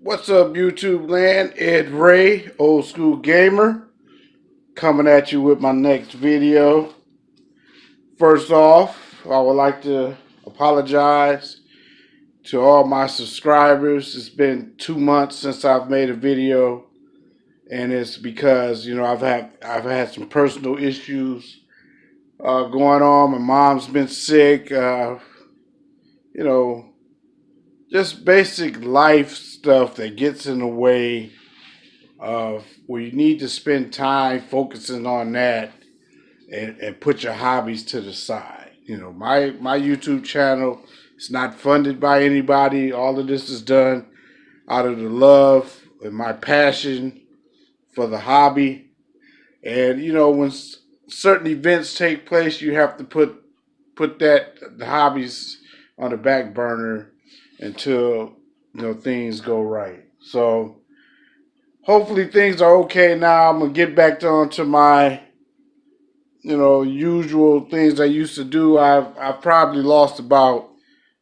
What's up, YouTube land? Ed Ray, old school gamer, coming at you with my next video. First off, I would like to apologize to all my subscribers. It's been 2 months since I've made a video, and it's because I've had some personal issues going on. My mom's been sick. You know, just basic life stuff that gets in the way of where you need to spend time focusing on that and put your hobbies to the side. My YouTube channel is not funded by anybody. All of this is done out of the love and my passion for the hobby. And when certain events take place, you have to put the hobbies on the back burner until things go right. So hopefully things are okay now. I'm gonna get back onto my usual things I used to do. I've probably lost about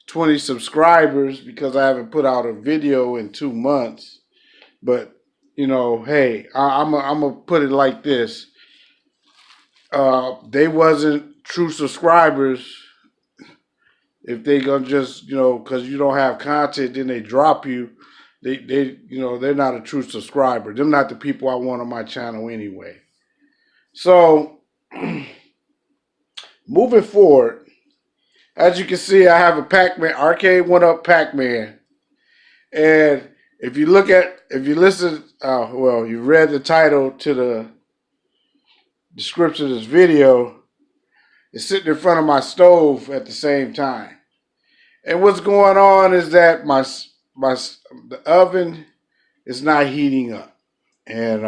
20 subscribers because I haven't put out a video in 2 months. But hey, I'm gonna put it like this: they wasn't true subscribers if they gonna just because you don't have content, then they drop you. They're not a true subscriber. They're not the people I want on my channel anyway. So moving forward, as you can see, I have a Pac-Man, Arcade1up Pac-Man. And if you listen, you read the title to the description of this video, it's sitting in front of my stove at the same time. And what's going on is that the oven is not heating up. And,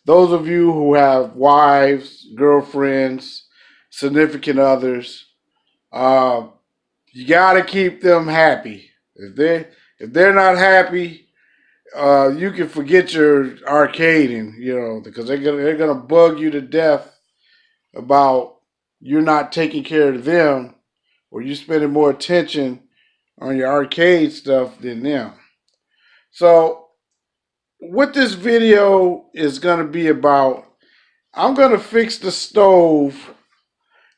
those of you who have wives, girlfriends, significant others, you got to keep them happy. If they're not happy, you can forget your arcading, because they're gonna bug you to death about you're not taking care of them, or you spending more attention on your arcade stuff than them. So what this video is gonna be about, I'm gonna fix the stove,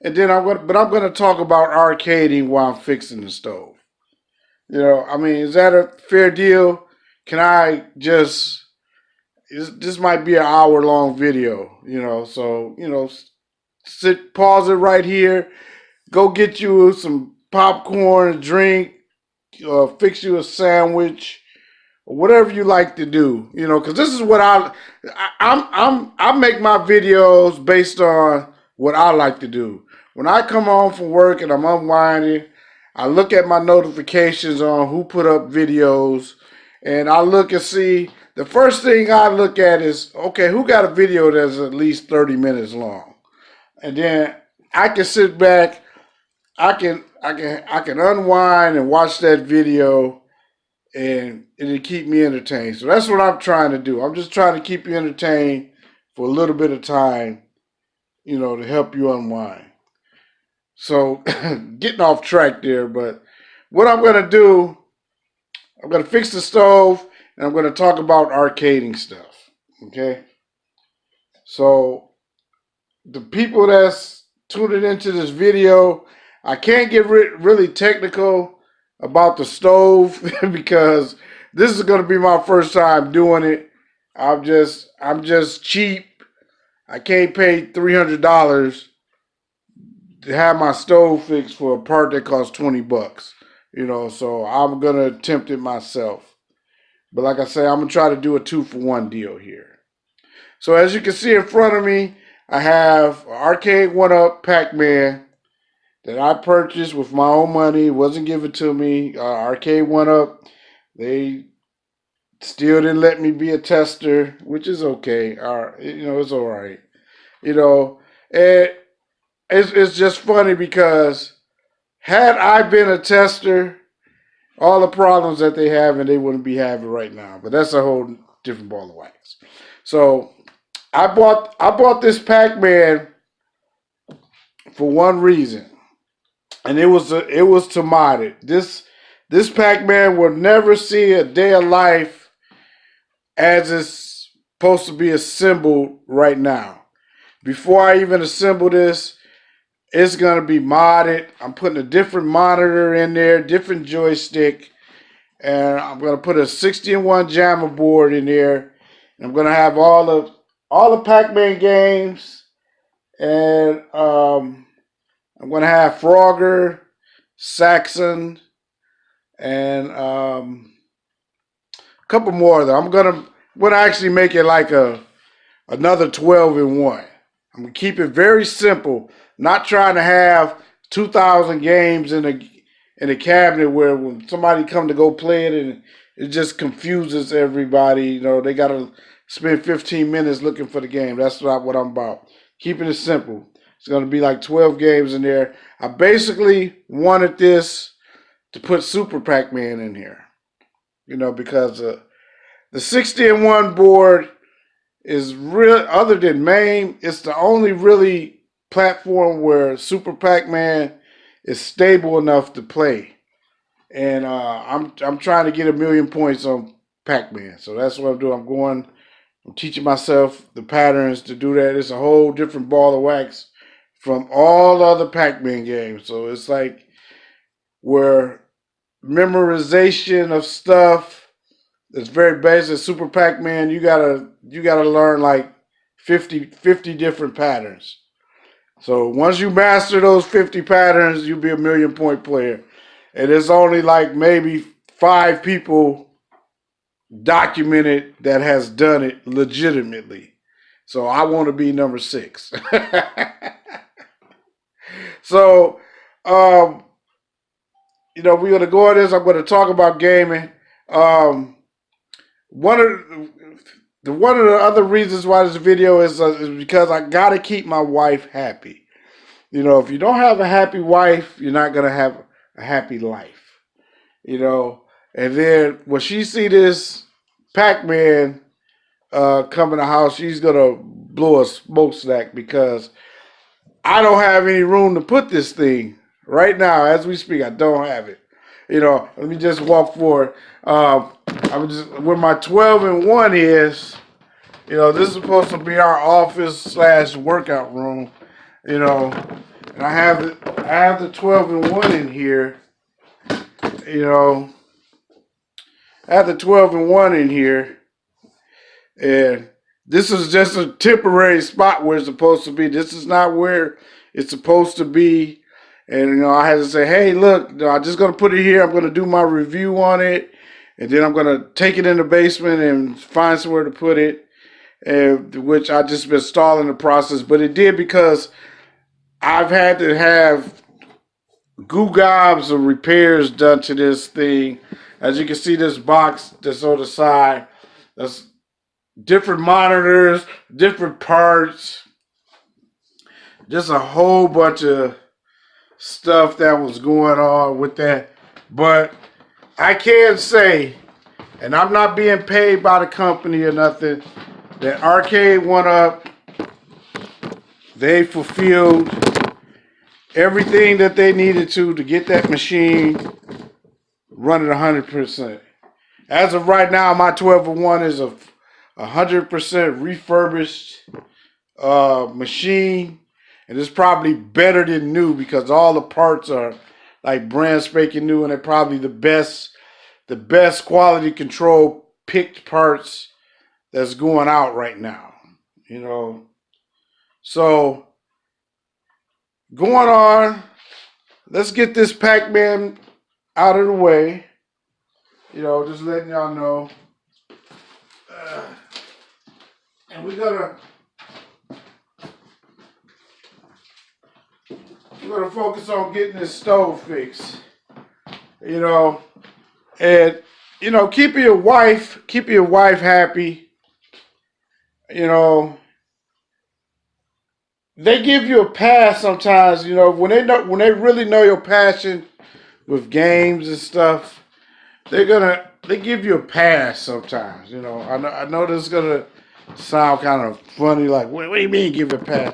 and then I'm gonna talk about arcading while I'm fixing the stove. Is that a fair deal? Can I just, this might be an hour-long video, so, pause it right here, go get you some popcorn, a drink, fix you a sandwich, or whatever you like to do, because this is what I make my videos based on what I like to do. When I come home from work and I'm unwinding, I look at my notifications on who put up videos, and I look and see, the first thing I look at is, okay, who got a video that's at least 30 minutes long? And then I can sit back, I can unwind and watch that video, and it'll keep me entertained. So that's what I'm trying to do. I'm just trying to keep you entertained for a little bit of time, to help you unwind. So getting off track there, but what I'm going to do, I'm going to fix the stove, and I'm going to talk about arcading stuff, okay? So the people that's tuning into this video, I can't get really technical about the stove because this is going to be my first time doing it. I'm just cheap. I can't pay $300 to have my stove fixed for a part that costs 20 bucks. So I'm going to attempt it myself. But like I say, I'm going to try to do a 2-for-1 deal here. So as you can see in front of me, I have Arcade1up Pac-Man that I purchased with my own money. It wasn't given to me. Arcade1up, they still didn't let me be a tester, which is okay. It's all right. And it's just funny because had I been a tester, all the problems that they have, and they wouldn't be having right now. But that's a whole different ball of wax. So I bought this Pac-Man for one reason, and it was to mod it. This This Pac-Man will never see a day of life as it's supposed to be assembled right now. Before I even assemble this, it's going to be modded. I'm putting a different monitor in there, different joystick, and I'm going to put a 60-in-1 jammer board in there. And I'm going to have all the Pac-Man games, and I'm going to have Frogger, Saxon, and a couple more of them. I'm gonna actually make it like another 12-in-1. I'm gonna keep it very simple. Not trying to have 2,000 games in a cabinet where when somebody come to go play it and it just confuses everybody. You know, they gotta spend 15 minutes looking for the game. That's not what I'm about. Keeping it simple. It's gonna be like 12 games in there. I basically wanted this to put Super Pac-Man in here. You know, because the 60-in-1 board is real. Other than MAME, it's the only really platform where Super Pac-Man is stable enough to play. And I'm trying to get 1,000,000 points on Pac-Man. So that's what I'm doing. I'm teaching myself the patterns to do that. It's a whole different ball of wax from all other Pac-Man games. So it's like where memorization of stuff is very basic. Super Pac-Man, you gotta learn like 50 different patterns. So once you master those 50 patterns, you'll be a 1,000,000 point player. And there's only like maybe 5 people documented that has done it legitimately. So I want to be number 6. So you know, we're gonna go on this. I'm gonna talk about gaming. One of the other reasons why this video is because I gotta keep my wife happy. You know, if you don't have a happy wife, you're not gonna have a happy life. You know, and then when she see this Pac-Man come in the house, she's gonna blow a smokestack because I don't have any room to put this thing right now as we speak. I don't have it. You know, let me just walk forward. I'm just where my 12-in-1 is. You know, this is supposed to be our office / workout room. You know, and I have the 12-in-1 in here. You know, I have the 12-in-1 in here, and this is just a temporary spot where it's supposed to be. This is not where it's supposed to be. And, you know, I had to say, hey, look, I'm just going to put it here. I'm going to do my review on it. And then I'm going to take it in the basement and find somewhere to put it, which I just been stalling the process. But it did because I've had to have goo gobs of repairs done to this thing. As you can see, this box that's on the side, that's different monitors, different parts, just a whole bunch of stuff that was going on with that. But I can say, and I'm not being paid by the company or nothing, that Arcade1up, they fulfilled everything that they needed to get that machine running 100%. As of right now, my 12-in-1 is a 100% refurbished machine, and it's probably better than new because all the parts are like brand spanking new, and they're probably the best quality control picked parts that's going out right now. You know, so going on, let's get this Pac-Man out of the way. You know, just letting y'all know. And we're gonna focus on getting this stove fixed. You know, and you know, keep your wife happy. You know, they give you a pass sometimes. You know, when they really know your passion with games and stuff, they give you a pass sometimes. You know, I know this is gonna sound kind of funny, like what do you mean give a pass?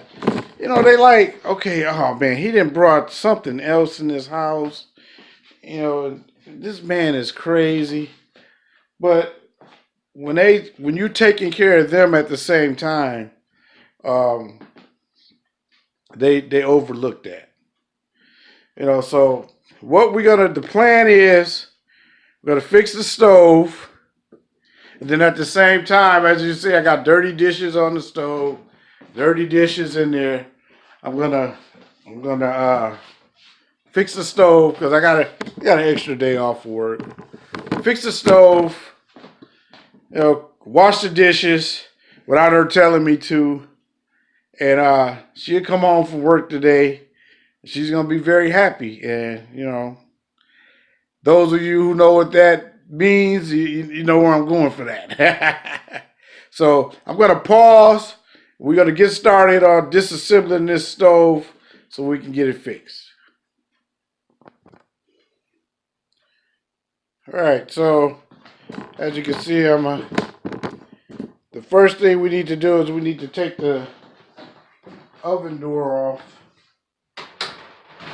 You know, they like, okay, oh man, he done brought something else in this house. You know, this man is crazy. But when you're taking care of them at the same time, um, they overlook that. So what the plan is, we're gonna fix the stove, and then at the same time, as you see, I got dirty dishes on the stove, dirty dishes in there. I'm gonna fix the stove because I got an extra day off for work. Fix the stove, wash the dishes without her telling me to, and she'll come home from work today. She's gonna be very happy, and those of you who know what that means, you know where I'm going for that. So I'm gonna pause. We're gonna get started on disassembling this stove so we can get it fixed. All right, so as you can see, the first thing we need to do is we need to take the oven door off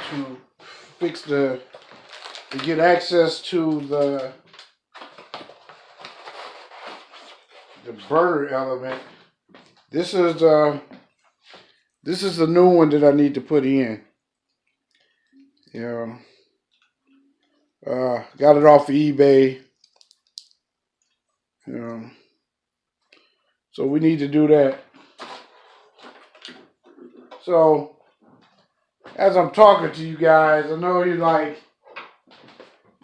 to get access to the burner element. This is the new one that I need to put in. Got it off of eBay. So we need to do that. So as I'm talking to you guys, I know you're like,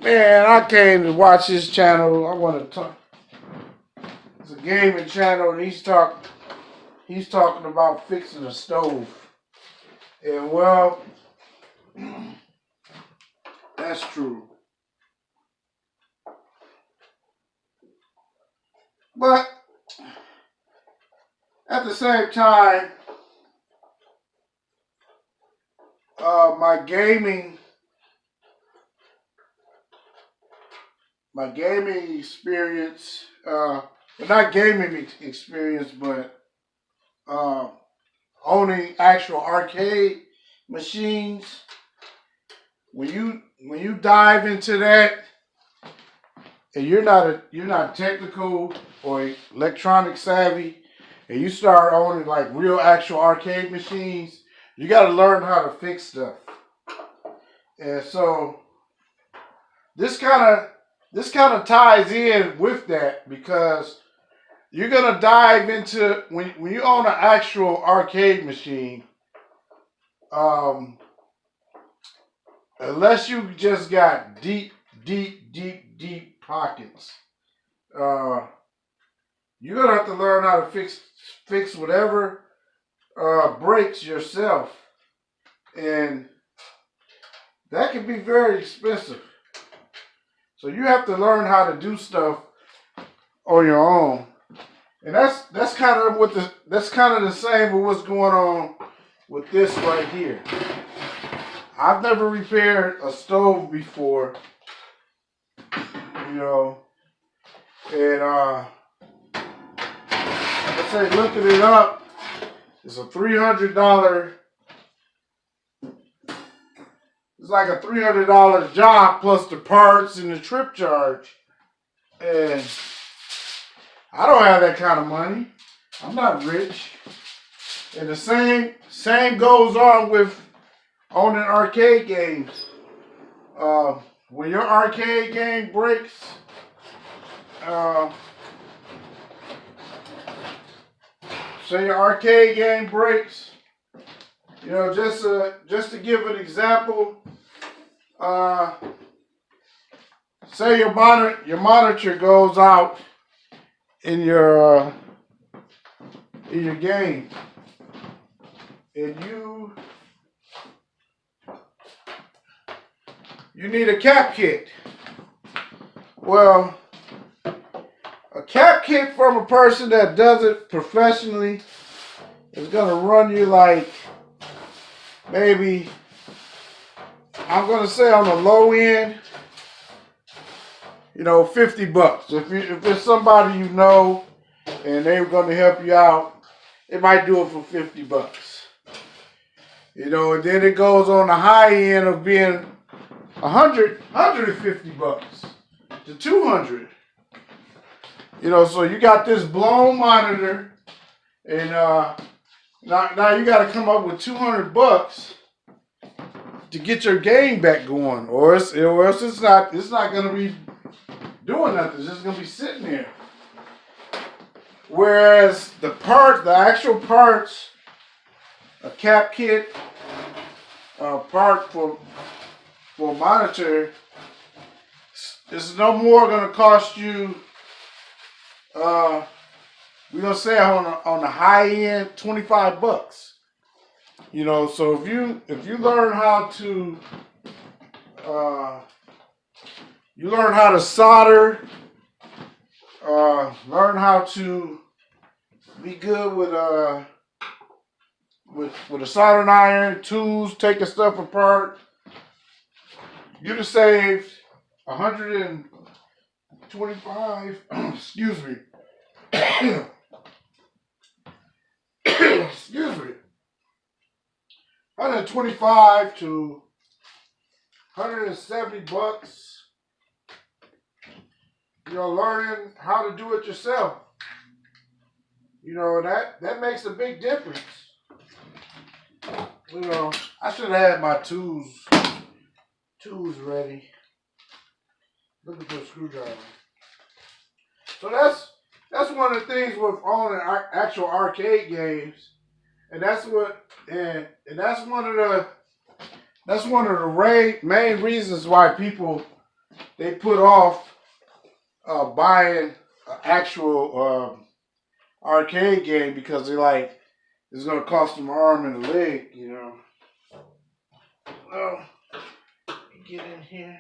man, I came to watch this channel. I want to talk. It's a gaming channel, and he's talking about fixing a stove. And well, that's true. But at the same time, my gaming experience, not gaming experience, but owning actual arcade machines. When you dive into that, and you're not technical or electronic savvy, and you start owning like real actual arcade machines, you got to learn how to fix stuff. And so this kind of ties in with that, because you're gonna dive into when you own an actual arcade machine. Unless you just got deep pockets, you're gonna have to learn how to fix whatever breaks yourself, and that can be very expensive. So you have to learn how to do stuff on your own, and that's kind of the same with what's going on with this right here. I've never repaired a stove before, and let's say looking it up, it's a $300. It's like a $300 job plus the parts and the trip charge, and I don't have that kind of money. I'm not rich, and the same goes on with owning arcade games. When your arcade game breaks, say your arcade game breaks, just to give an example, say your monitor goes out in your game, and you need a cap kit. Well, a cap kit from a person that does it professionally is gonna run you like, maybe, I'm gonna say on the low end, $50. If it's somebody you know and they're gonna help you out, they might do it for $50. And then it goes on the high end of being 150 bucks to 200. You know, so you got this blown monitor, and now you got to come up with 200 bucks to get your game back going, or else it's not gonna be doing nothing. It's just gonna be sitting there. Whereas the actual parts, a cap kit, part for a monitor, is no more gonna cost you. We're gonna say on the high end, 25 bucks. You know, so if you learn how to solder, learn how to be good with a soldering iron, tools, taking stuff apart, you'd have saved 125. Excuse me. Excuse me. 125 to 170 bucks. You know, learning how to do it yourself. You know, that makes a big difference. You know, I should have had my tools ready. Looking for a screwdriver. So that's one of the things with owning actual arcade games, and that's one of the main reasons why people they put off buying an actual arcade game, because they're like, it's gonna cost them an arm and a leg, you know. Well, get in here.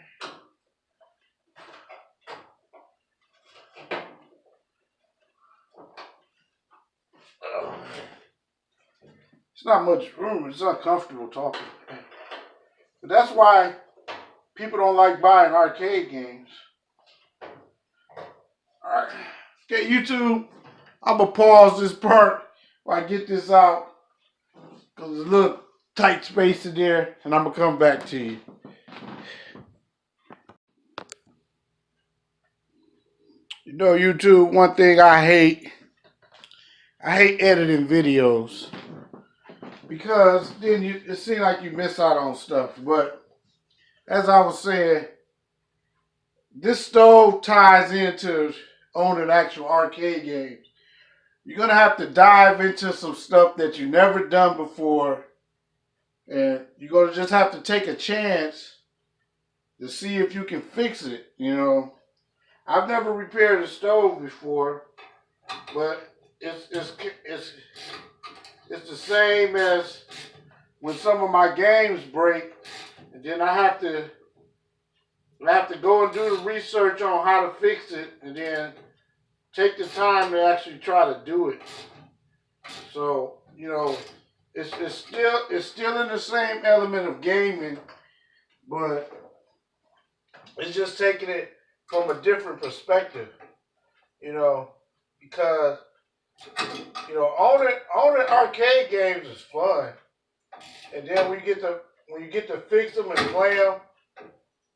It's not much room. It's uncomfortable talking. But that's why people don't like buying arcade games. All right. Okay, YouTube, I'm going to pause this part while I get this out, because there's a little tight space in there, and I'm going to come back to you. You know, YouTube, one thing I hate editing videos, because then it seems like you miss out on stuff. But as I was saying, this stove ties into owning actual arcade games. You're going to have to dive into some stuff that you've never done before, and you're going to just have to take a chance to see if you can fix it. You know, I've never repaired a stove before, but it's the same as when some of my games break, and then I have to go and do the research on how to fix it, and then take the time to actually try to do it. So, you know, it's still in the same element of gaming, but it's just taking it from a different perspective, you know, because, you know, owning arcade games is fun. And then when you get to fix them and play them,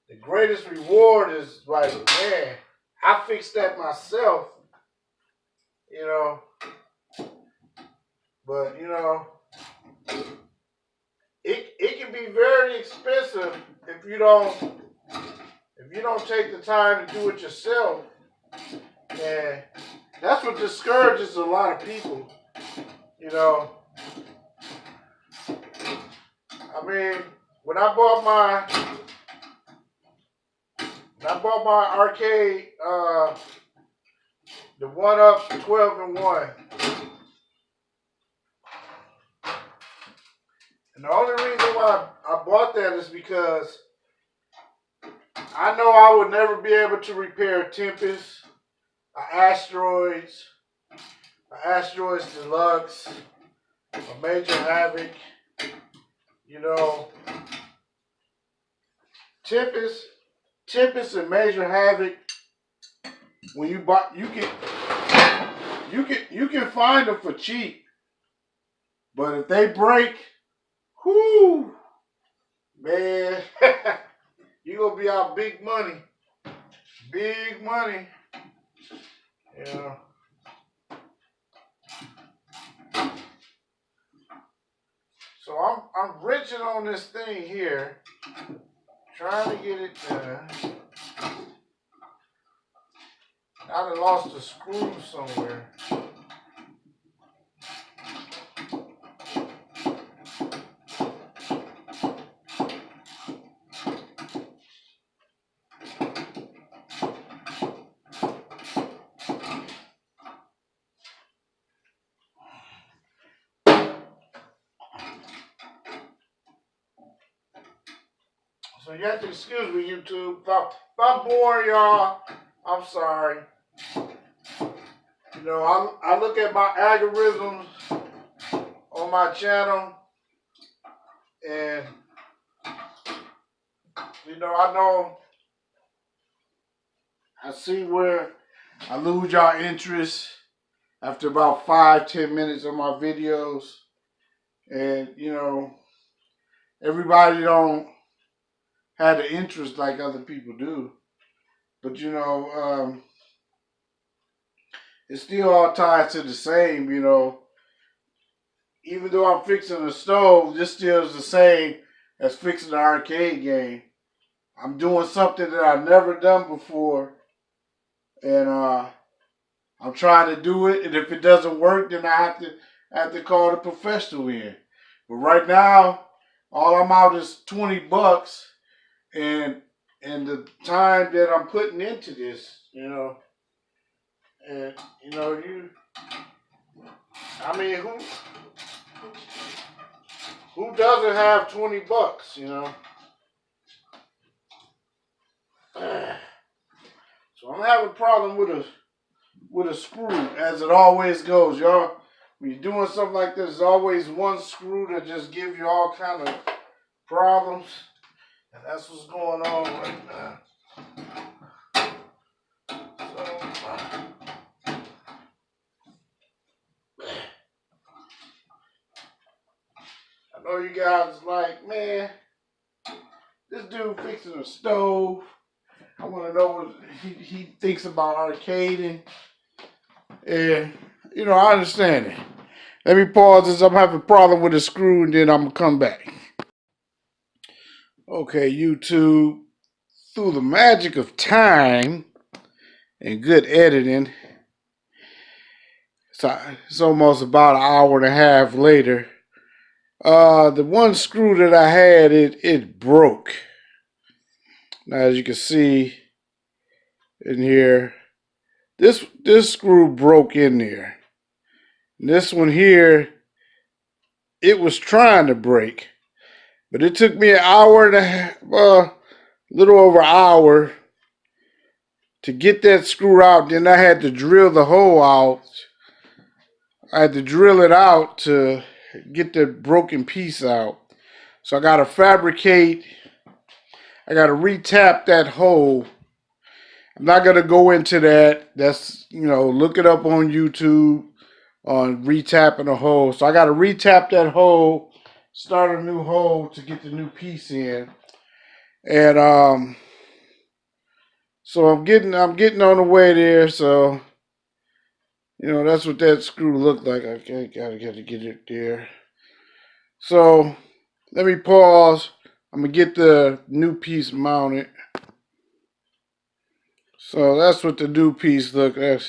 the greatest reward is like, man, I fixed that myself, you know. But, you know, it can be very expensive if you don't take the time to do it yourself. And that's what discourages a lot of people, you know. I mean, when I bought my arcade, the 1-up 12-in-1. And the only reason why I bought that is because I know I would never be able to repair a Tempest, a Asteroids Deluxe, a Major Havoc. You know, Tempest and Major Havoc, when you buy, you can find them for cheap. But if they break, whoo, man, you're gonna be our big money. Big money. Yeah. So I'm wrenching on this thing here, trying to get it done. I done lost a screw somewhere. So you have to excuse me, YouTube. If I'm boring, y'all, I'm sorry. You know, I look at my algorithms on my channel, and you know I see where I lose y'all interest after about 5-10 minutes of my videos, and you know everybody don't have the interest like other people do, but you know it still all ties to the same. You know, even though I'm fixing a stove, this still is the same as fixing an arcade game. I'm doing something that I've never done before, and I'm trying to do it. And if it doesn't work, then I have to call the professional in. But right now, all I'm out is $20, and the time that I'm putting into this, you know, and you know I mean, who doesn't have $20, you know? So I'm having a problem with a screw, as it always goes, y'all. When you're doing something like this, there's always one screw that just gives you all kind of problems, and that's what's going on right now. I know you guys like, man, this dude fixing a stove. I want to know what he thinks about arcading. And, you know, I understand it. Let me pause this. I'm having a problem with the screw, and then I'm going to come back. Okay, YouTube. Through the magic of time and good editing, so it's almost about an hour and a half later. The one screw that I had, it broke. Now, as you can see in here, this screw broke in there. And this one here, it was trying to break, but it took me an hour and a half, a little over an hour to get that screw out. Then I had to drill the hole out. I had to drill it out to get the broken piece out. So I got to fabricate. I got to retap that hole. I'm not going to go into that. That's, you know, look it up on YouTube on retapping a hole. So I got to retap that hole, start a new hole to get the new piece in. And so I'm getting on the way there. So, you know, that's what that screw looked like. I gotta get it there. So let me pause. I'm gonna get the new piece mounted. So that's what the new piece look. That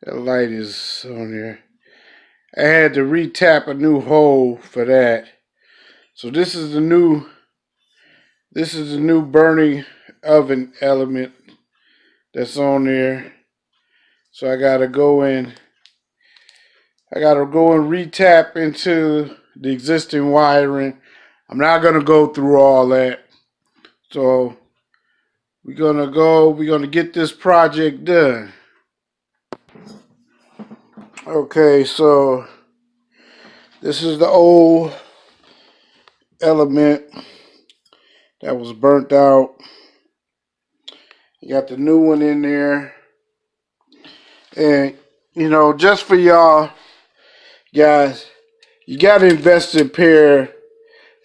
light is on there. I had to retap a new hole for that. So this is the new burning oven element that's on there. So I gotta go in. I gotta go and retap into the existing wiring. I'm not gonna go through all that. So we're gonna get this project done. Okay, so this is the old element that was burnt out. You got the new one in there. And, you know, just for y'all guys, you got to invest in a pair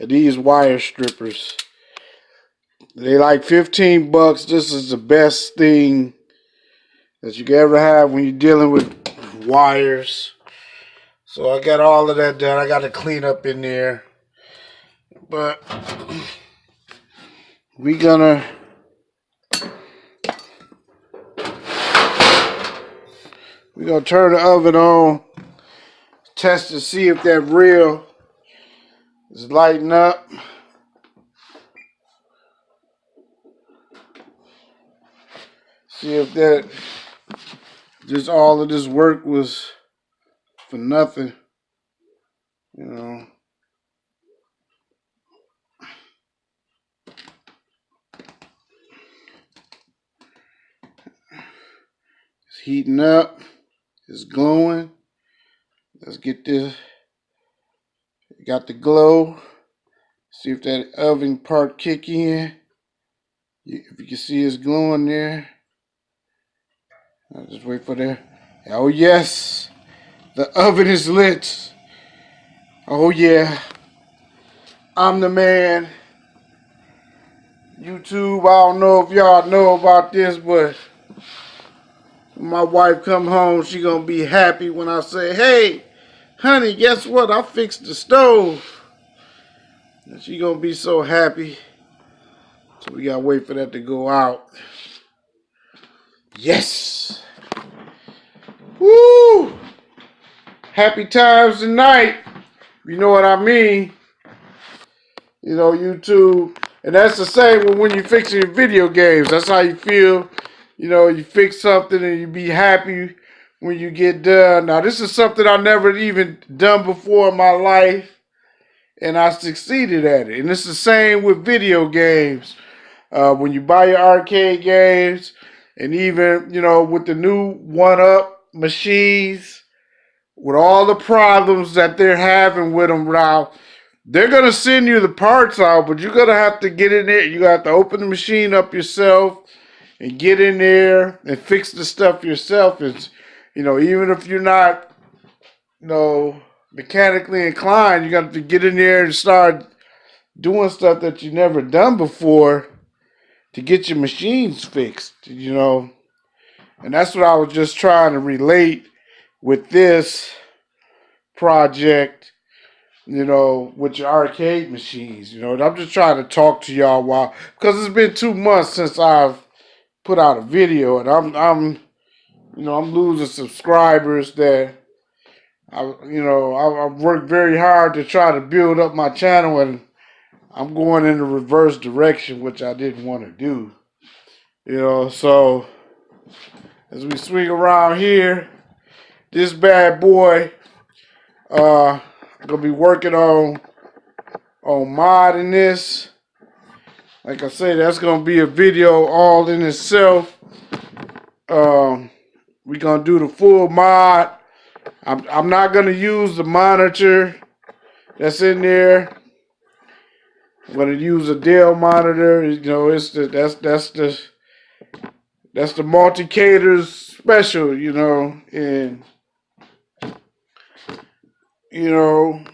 of these wire strippers. They like 15 bucks. This is the best thing that you can ever have when you're dealing with wires. So I got all of that done. I got to clean up in there. But we're gonna turn the oven on, test to see if that reel is lighting up. See if that just all of this work was for nothing, you know. It's heating up. It's glowing. Let's get this. Got the glow. See if that oven part kick in. If you can see it's glowing there. I'll just wait for that. Oh yes, the oven is lit. Oh yeah, I'm the man. YouTube, I don't know if y'all know about this, but when my wife come home, she gonna be happy when I say, hey, honey, guess what? I fixed the stove. And she gonna be so happy. So we gotta wait for that to go out. Yes. Woo! Happy times tonight. You know what I mean? You know, YouTube. And that's the same when you're fixing your video games. That's how you feel. You know, you fix something and you be happy when you get done. Now, this is something I never even done before in my life. And I succeeded at it. And it's the same with video games. When you buy your arcade games, and even, you know, with the new 1-up machines, with all the problems that they're having with them now, they're going to send you the parts out, but you're going to have to get in there. You got to open the machine up yourself and get in there and fix the stuff yourself. It's, you know, even if you're not, you know, mechanically inclined, you got to get in there and start doing stuff that you never done before to get your machines fixed, you know. And that's what I was just trying to relate with this project, you know, with your arcade machines, you know. And I'm just trying to talk to y'all while, because it's been 2 months since I've put out a video, and I'm you know, I'm losing subscribers that I've worked very hard to try to build up my channel, and I'm going in the reverse direction, which I didn't want to do. You know, so as we swing around here, this bad boy, I'm gonna be working on modding this. Like I said, that's gonna be a video all in itself. We're gonna do the full mod. I'm not gonna use the monitor that's in there. I'm gonna use a Dell monitor. You know, that's the multi-caters special. You know, and you know,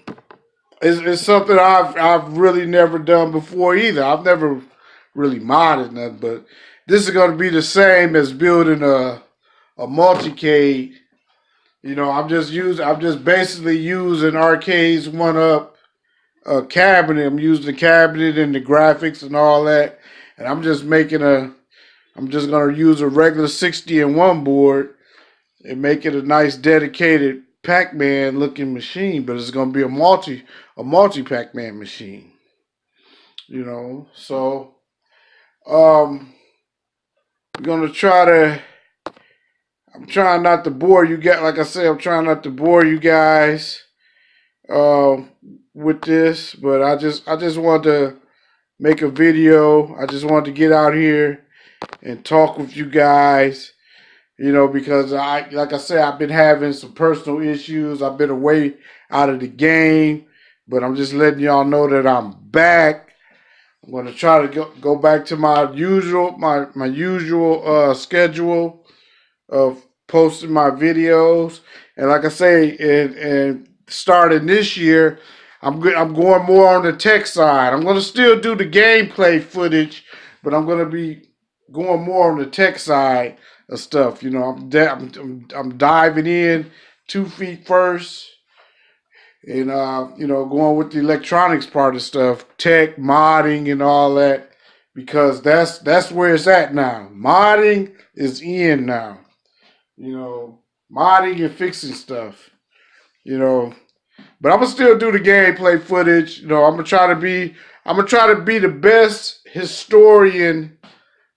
it's something I've really never done before either. I've never really modded nothing, but this is gonna be the same as building a multi-cade. You know, I'm just basically using Arcade's 1-up cabinet. I'm using the cabinet and the graphics and all that, and I'm just gonna use a regular 60-in-1 board and make it a nice dedicated Pac-Man looking machine, but it's gonna be a multi Pac-Man machine. You know, so we're gonna try to. I'm trying not to bore you guys. Like I said, I'm trying not to bore you guys with this, but I just wanted to make a video. I just wanted to get out here and talk with you guys, you know, because like I said, I've been having some personal issues. I've been away out of the game, but I'm just letting y'all know that I'm back. I'm going to try to go back to my usual schedule of posting my videos. And like I say, and starting this year, I'm going more on the tech side. I'm going to still do the gameplay footage, but I'm gonna be going more on the tech side of stuff. You know, I'm diving in 2 feet first, and you know, going with the electronics part of stuff, tech, modding, and all that, because that's where it's at now. Modding is in now. You know, modding and fixing stuff. You know, but I'm gonna still do the gameplay footage. You know, I'm gonna try to be the best historian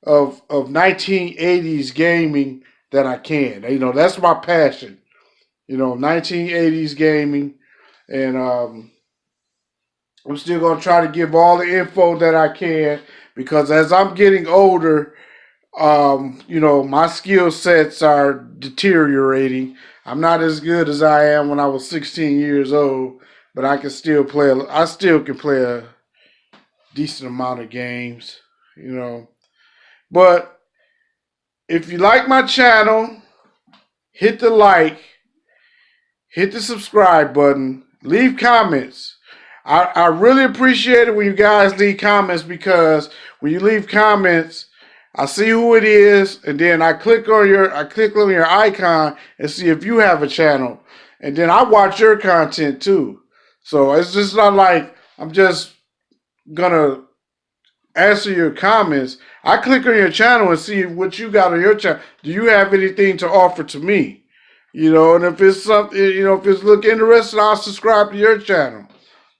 of 1980s gaming that I can. You know, that's my passion. You know, 1980s gaming, and I'm still gonna try to give all the info that I can, because as I'm getting older, you know, my skill sets are deteriorating. I'm not as good as I am when I was 16 years old, but I can still play. I still can play a decent amount of games, you know. But if you like my channel, hit the like, hit the subscribe button, leave comments. I really appreciate it when you guys leave comments, because when you leave comments, I see who it is, and then I click on your icon and see if you have a channel, and then I watch your content too. So it's just not like I'm just gonna answer your comments. I click on your channel and see what you got on your channel. Do you have anything to offer to me? You know, and if it's something, you know, if it's look interesting, I'll subscribe to your channel.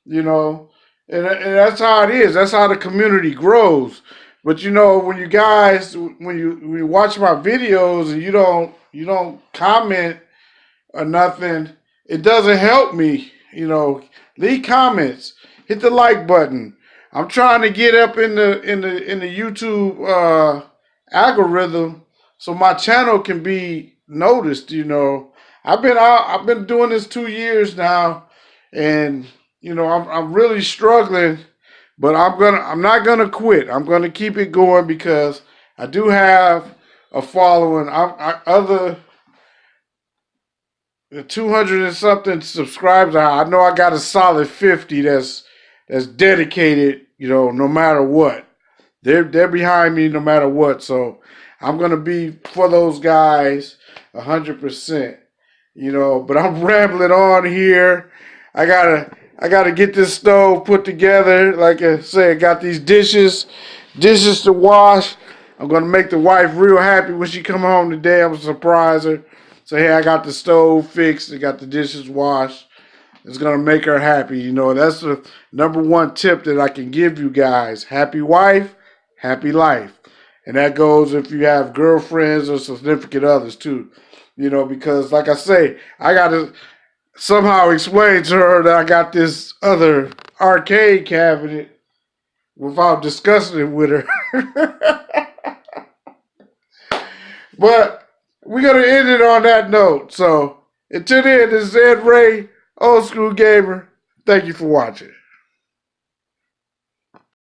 You know, and that's how it is. That's how the community grows. But you know, when you guys, when you watch my videos and you don't comment or nothing, it doesn't help me. You know, leave comments, hit the like button. I'm trying to get up in the YouTube algorithm so my channel can be noticed. You know, I've been doing this 2 years now, and you know, I'm really struggling, but I'm not gonna quit. I'm gonna keep it going, because I do have a following. Other 200 and something subscribers. I know I got a solid 50 that's dedicated. You know, no matter what, they're behind me no matter what. So I'm gonna be for those guys 100%. You know, but I'm rambling on here. I gotta get this stove put together. Like I said, got these dishes to wash. I'm gonna make the wife real happy when she come home today. I'm gonna surprise her. Say, hey, I got the stove fixed. I got the dishes washed. It's gonna make her happy. You know, that's the #1 tip that I can give you guys. Happy wife, happy life. And that goes if you have girlfriends or significant others too. You know, because like I say, I gotta somehow explain to her that I got this other arcade cabinet without discussing it with her. But we're going to end it on that note. So until then, this is Ed Ray, Old School Gamer. Thank you for watching.